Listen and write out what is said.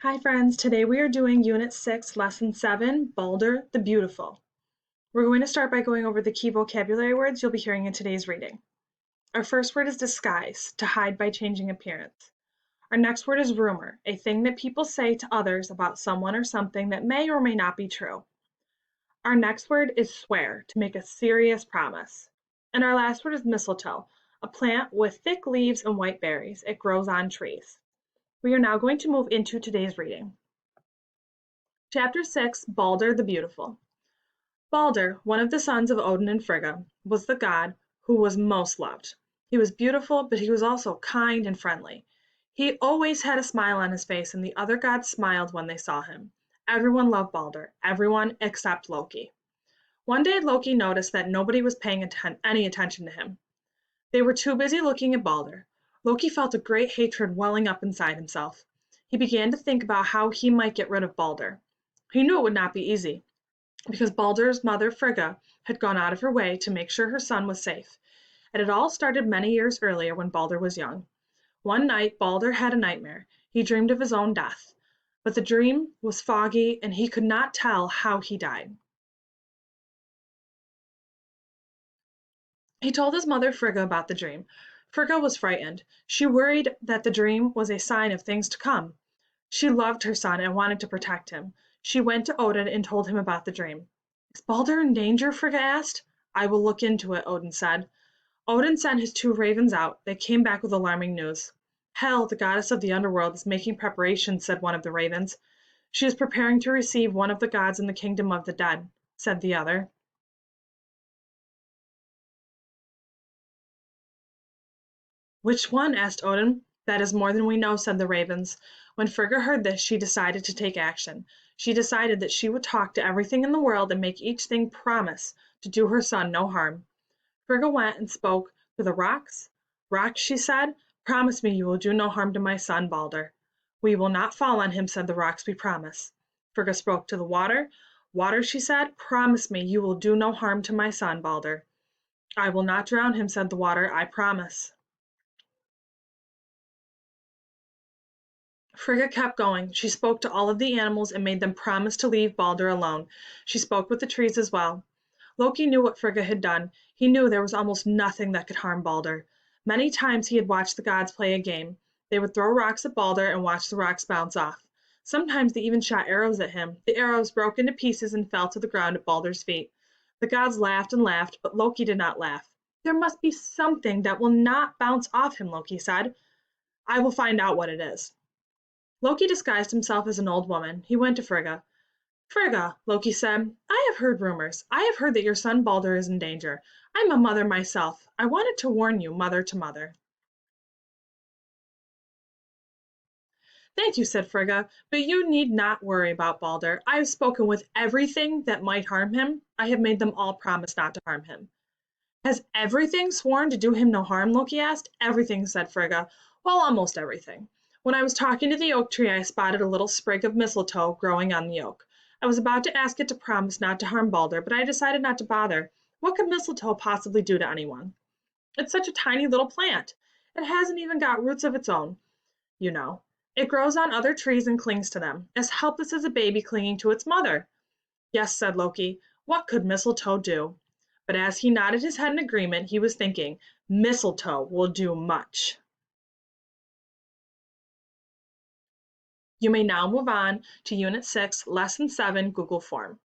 Hi friends, today we are doing Unit 6, Lesson 7, Balder the Beautiful. We're going to start by going over the key vocabulary words you'll be hearing in today's reading. Our first word is disguise, to hide by changing appearance. Our next word is rumor, a thing that people say to others about someone or something that may or may not be true. Our next word is swear, to make a serious promise. And our last word is mistletoe, a plant with thick leaves and white berries. It grows on trees. We are now going to move into today's reading. Chapter 6, Balder the Beautiful. Balder, one of the sons of Odin and Frigga, was the god who was most loved. He was beautiful, but he was also kind and friendly. He always had a smile on his face, and the other gods smiled when they saw him. Everyone loved Balder, everyone except Loki. One day Loki noticed that nobody was paying any attention to him. They were too busy looking at Balder. Loki felt a great hatred welling up inside himself. He began to think about how he might get rid of Balder. He knew it would not be easy, because Balder's mother Frigga had gone out of her way to make sure her son was safe. It had all started many years earlier when Balder was young. One night Balder had a nightmare. He dreamed of his own death, but the dream was foggy and he could not tell how he died. He told his mother Frigga about the dream. Frigga was frightened. She worried that the dream was a sign of things to come. She loved her son and wanted to protect him. She went to Odin and told him about the dream. "Is Balder in danger?" Frigga asked. "I will look into it," Odin said. Odin sent his two ravens out. They came back with alarming news. "Hel, the goddess of the underworld, is making preparations," said one of the ravens. "She is preparing to receive one of the gods in the kingdom of the dead," said the other. "Which one?" asked Odin. "That is more than we know," said the ravens. When Frigga heard this, she decided to take action. She decided that she would talk to everything in the world and make each thing promise to do her son no harm. Frigga went and spoke to the rocks. "Rocks," she said, "promise me you will do no harm to my son Balder." "We will not fall on him," said the rocks, "we promise." Frigga spoke to the water. "Water," she said, "promise me you will do no harm to my son Balder." "I will not drown him," said the water, "I promise." Frigga kept going. She spoke to all of the animals and made them promise to leave Balder alone. She spoke with the trees as well. Loki knew what Frigga had done. He knew there was almost nothing that could harm Balder. Many times he had watched the gods play a game. They would throw rocks at Balder and watch the rocks bounce off. Sometimes they even shot arrows at him. The arrows broke into pieces and fell to the ground at Balder's feet. The gods laughed and laughed, but Loki did not laugh. "There must be something that will not bounce off him," Loki said. "I will find out what it is." Loki disguised himself as an old woman. He went to Frigga. "Frigga," Loki said, "I have heard rumors. I have heard that your son Balder is in danger. I'm a mother myself. I wanted to warn you, mother to mother." "Thank you," said Frigga, "but you need not worry about Balder. I have spoken with everything that might harm him. I have made them all promise not to harm him." "Has everything sworn to do him no harm?" Loki asked. "Everything," said Frigga. "Well, almost everything. When I was talking to the oak tree, I spotted a little sprig of mistletoe growing on the oak. I was about to ask it to promise not to harm Balder, but I decided not to bother. What could mistletoe possibly do to anyone? It's such a tiny little plant. It hasn't even got roots of its own, you know. It grows on other trees and clings to them, as helpless as a baby clinging to its mother." "Yes," said Loki, "what could mistletoe do?" But as he nodded his head in agreement, he was thinking, "Mistletoe will do much." You may now move on to Unit 6, Lesson 7, Google Form.